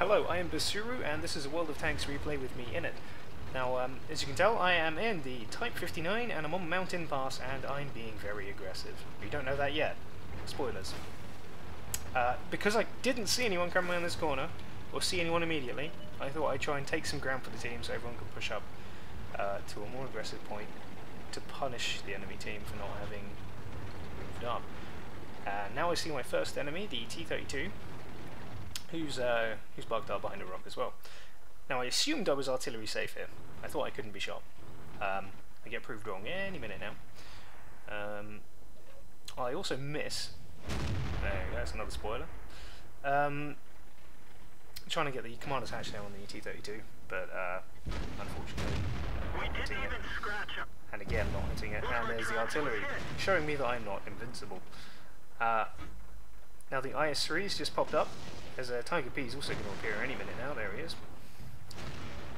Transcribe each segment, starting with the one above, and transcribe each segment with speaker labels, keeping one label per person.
Speaker 1: Hello, I am Basuru, and this is a World of Tanks replay with me in it. Now, as you can tell, I am in the Type 59, and I'm on Mountain Pass, and I'm being very aggressive. You don't know that yet. Spoilers. Because I didn't see anyone come around this corner, or see anyone immediately, I thought I'd try and take some ground for the team so everyone can push up to a more aggressive point to punish the enemy team for not having moved up. Now I see my first enemy, the T-32, who's bugged up behind a rock as well. Now I assumed I was artillery safe here. I thought I couldn't be shot. I get proved wrong any minute now. I also miss. There you go, that's another spoiler. Trying to get the commander's hatch down on the T-32, but unfortunately not hitting it. And again not hitting it, and there's the artillery, showing me that I'm not invincible. Now the IS-3's just popped up. There's a Tiger P's also going to appear any minute now. There he is.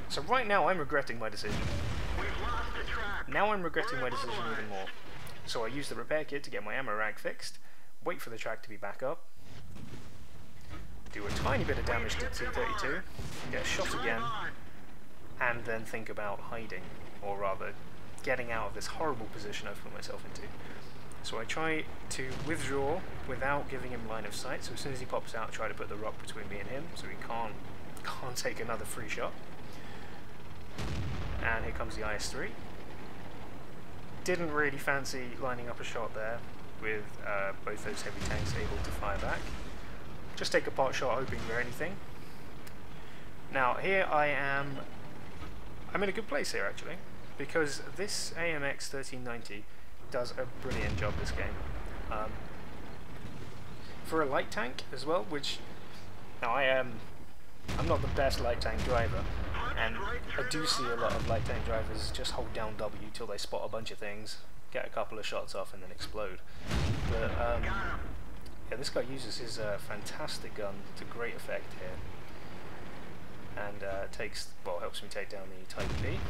Speaker 1: So right now I'm regretting my decision. Now I'm regretting my decision even more. So I use the repair kit to get my ammo rack fixed, wait for the track to be back up, do a tiny bit of damage to T-32, get shot again, and then think about hiding, or rather getting out of this horrible position I've put myself into. So I try to withdraw without giving him line of sight, so as soon as he pops out I try to put the rock between me and him so he can't take another free shot. And here comes the IS-3. Didn't really fancy lining up a shot there with both those heavy tanks able to fire back. Just take a pot shot hoping for anything. Now here I'm in a good place here actually, because this AMX 1390 does a brilliant job this game. For a light tank as well, which now I'm not the best light tank driver, and I do see a lot of light tank drivers just hold down W till they spot a bunch of things, get a couple of shots off and then explode. But yeah, this guy uses his fantastic gun to great effect here, and helps me take down the Tiger P.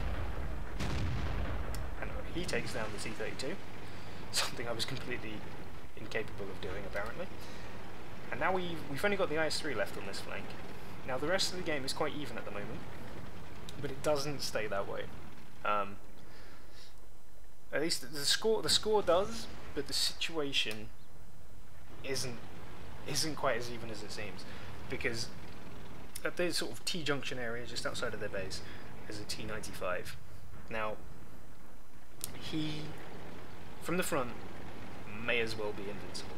Speaker 1: And he takes down the T-32, something I was completely incapable of doing apparently. And now we've only got the IS-3 left on this flank. Now the rest of the game is quite even at the moment, but it doesn't stay that way. At least the score does, but the situation isn't quite as even as it seems, because at the sort of T-junction area just outside of their base is a T-95. Now he, from the front, may as well be invincible.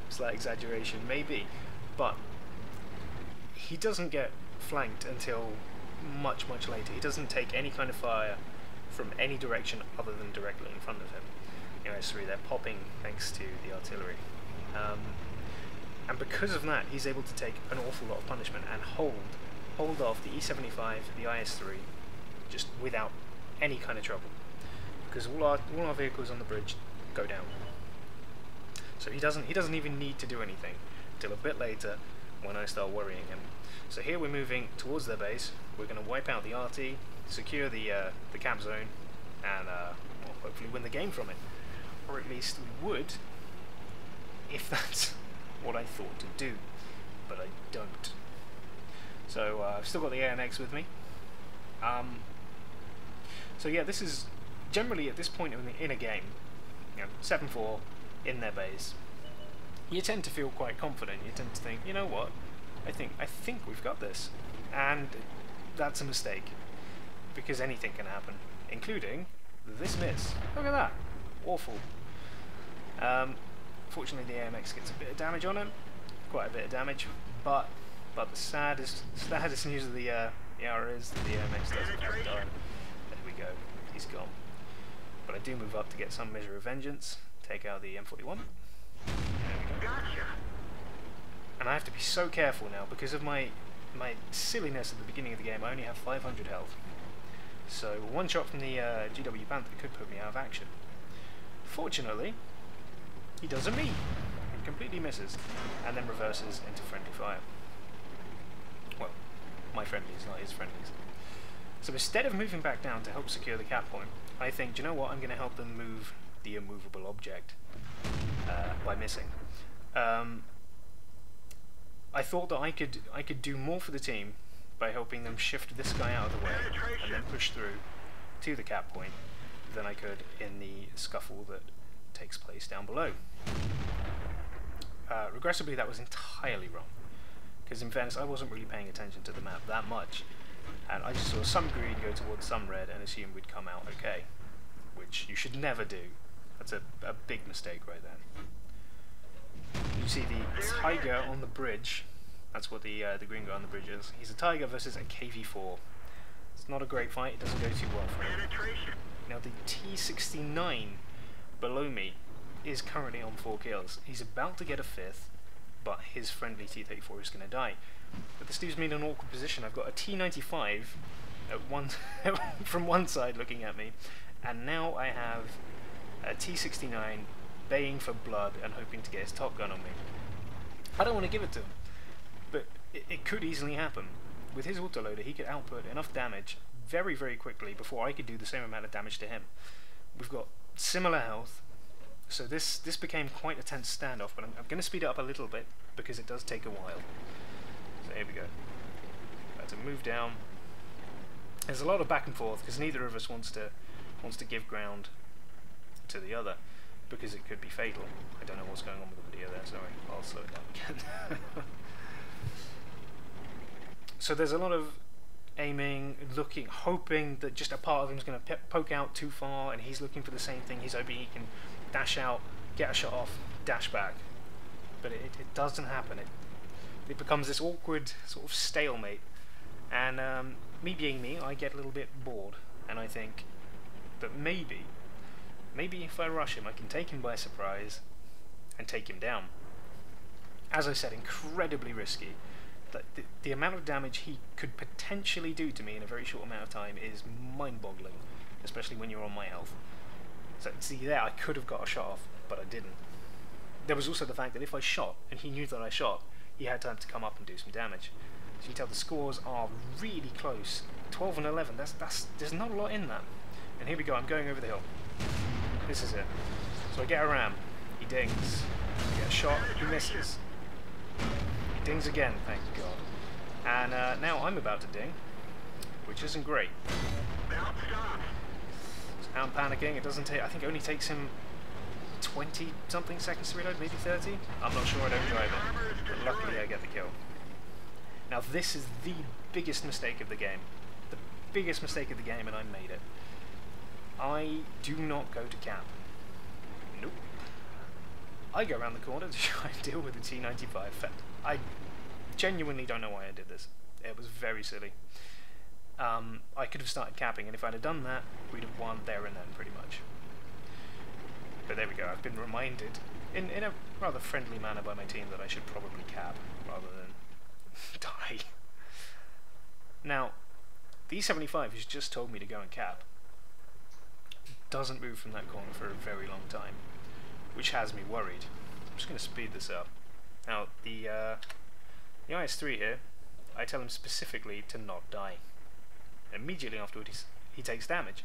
Speaker 1: Slight exaggeration, maybe, but he doesn't get flanked until much later. He doesn't take any kind of fire from any direction other than directly in front of him. You know, IS-3, they're popping thanks to the artillery. And because of that, he's able to take an awful lot of punishment and hold off the E-75, the IS-3, just without any kind of trouble, because all our vehicles on the bridge go down. So he doesn't even need to do anything until a bit later when I start worrying him. So here we're moving towards their base. We're going to wipe out the RT, secure the cap zone, and well, hopefully win the game from it, or at least we would if that's what I thought to do, but I don't. So I've still got the AMX with me. So yeah, this is generally at this point in a game, you know, 7-4 in their base, you tend to feel quite confident. You tend to think, you know what, I think we've got this, and that's a mistake, because anything can happen, including this miss. Look at that, awful. Fortunately, the AMX gets a bit of damage on him, quite a bit of damage, but the saddest news of the hour is that the AMX doesn't have done. There we go, he's gone. But I do move up to get some measure of vengeance, take out the M41. There we go. And I have to be so careful now because of my silliness at the beginning of the game. I only have 500 health, so one shot from the GW Panther could put me out of action. Fortunately, he does a me. He completely misses, and then reverses into friendly fire. Well, my friendlies, not his friendlies. So instead of moving back down to help secure the cap point, I think, do you know what, I'm going to help them move the immovable object by missing. I I thought that I could do more for the team by helping them shift this guy out of the way and then push through to the cap point than I could in the scuffle that takes place down below. Regrettably, that was entirely wrong, because in fairness I wasn't really paying attention to the map that much, and I just saw some green go towards some red and assumed we'd come out okay, which you should never do. That's a big mistake right there. You see the tiger on the bridge. That's what the green guy on the bridge is. He's a tiger versus a KV-4. It's not a great fight, it doesn't go too well for him. Now the T-69 below me is currently on 4 kills. He's about to get a 5th, but his friendly T-34 is going to die. But this leaves me in an awkward position. I've got a T-95 at one from one side looking at me, and now I have a T-69 baying for blood and hoping to get his top gun on me. I don't want to give it to him, but it could easily happen. With his autoloader, he could output enough damage very, very quickly before I could do the same amount of damage to him. We've got similar health, so this became quite a tense standoff, but I'm going to speed it up a little bit because it does take a while. So here we go. To move down. There's a lot of back and forth because neither of us wants to give ground to the other, because it could be fatal. I don't know what's going on with the video there, sorry. I'll slow it down again. So there's a lot of aiming, looking, hoping that just a part of him is going to poke out too far, and he's looking for the same thing. He's hoping he can dash out, get a shot off, dash back. But it doesn't happen. It becomes this awkward sort of stalemate. And me being me, I get a little bit bored, and I think that maybe if I rush him, I can take him by surprise and take him down. As I said, incredibly risky. The amount of damage he could potentially do to me in a very short amount of time is mind-boggling, especially when you're on my health. So see there, I could have got a shot off, but I didn't. There was also the fact that if I shot, and he knew that I shot, he had time to come up and do some damage. So you can tell the scores are really close. 12 and 11, there's not a lot in that. And here we go, I'm going over the hill. This is it. So I get a ram, he dings. I get a shot, he misses. He dings again, thank God. And now I'm about to ding, which isn't great. So now I'm panicking, it doesn't take, I think it only takes him 20 something seconds to reload, maybe 30? I'm not sure, I don't drive it. But luckily I get the kill. Now this is the biggest mistake of the game. The biggest mistake of the game, and I made it. I do not go to cap. Nope. I go around the corner to try and deal with the T-95. I genuinely don't know why I did this. It was very silly. I could have started capping, and if I'd have done that, we'd have won there and then, pretty much. But there we go, I've been reminded, in a rather friendly manner by my team, that I should probably cap, rather than die. Now, the E-75 has just told me to go and cap. Doesn't move from that corner for a very long time, which has me worried. I'm just going to speed this up. Now, the IS-3 here, I tell him specifically to not die. Immediately afterwards, he takes damage.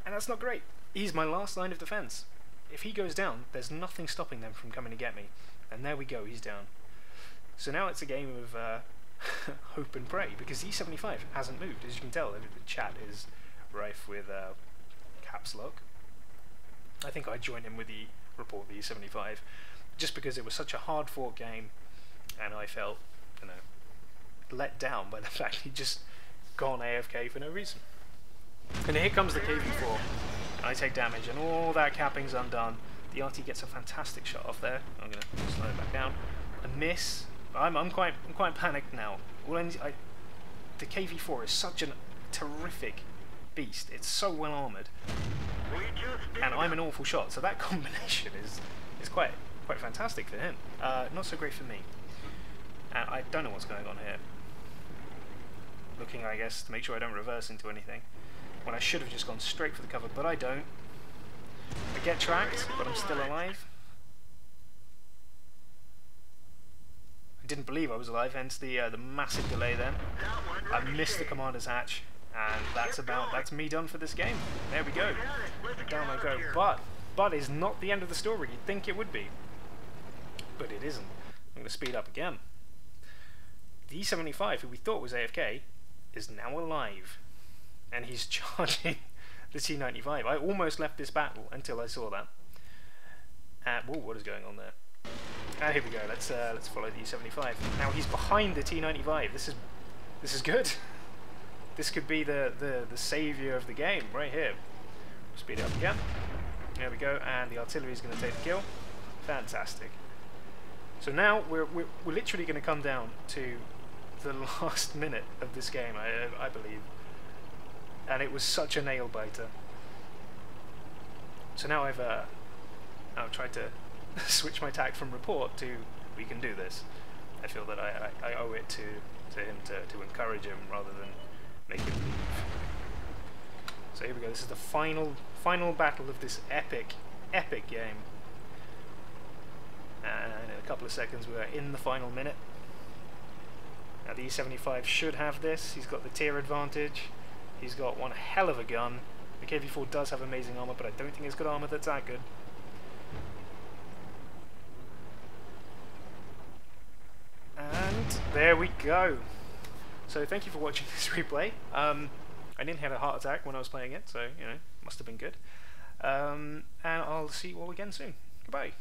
Speaker 1: And that's not great. He's my last line of defense. If he goes down, there's nothing stopping them from coming to get me. And there we go, he's down. So now it's a game of hope and pray, because E-75 hasn't moved. As you can tell, the chat is rife with caps lock. I think I joined in with the report, the E-75, just because it was such a hard-fought game, and I felt, you know, let down by the fact he'd just gone AFK for no reason. And here comes the KV-4. I take damage, and all that capping's undone. The RT gets a fantastic shot off there. I'm going to slow it back down. A miss. I'm quite panicked now. The KV-4 is such a terrific beast. It's so well armoured, and I'm an awful shot. So that combination is quite fantastic for him. Not so great for me. And I don't know what's going on here. Looking, I guess, to make sure I don't reverse into anything, when I should have just gone straight for the cover, but I don't. I get tracked, but I'm still alive. I didn't believe I was alive, hence the massive delay then. I missed the commander's hatch, and that's me done for this game. There we go. Down I go. But is not the end of the story. You'd think it would be, but it isn't. I'm going to speed up again. the E75, who we thought was AFK, is now alive, and he's charging the T95. I almost left this battle until I saw that. Whoa, what is going on there? And here we go. Let's follow the E75. Now he's behind the T95. This is good. This could be the savior of the game right here. Speed it up again. There we go, and the artillery is going to take the kill. Fantastic. So now we're literally going to come down to the last minute of this game, I believe, and it was such a nail biter. So now I've tried to switch my tack from report to we can do this. I feel that I owe it to him to encourage him rather than make him leave. So here we go. This is the final battle of this epic game. And in a couple of seconds we're in the final minute. Now the E75 should have this. He's got the tier advantage. He's got one hell of a gun. The KV-4 does have amazing armor, but I don't think it's got armor that's that good. And there we go. So thank you for watching this replay. I didn't have a heart attack when I was playing it, so you know, must have been good. And I'll see you all again soon. Goodbye.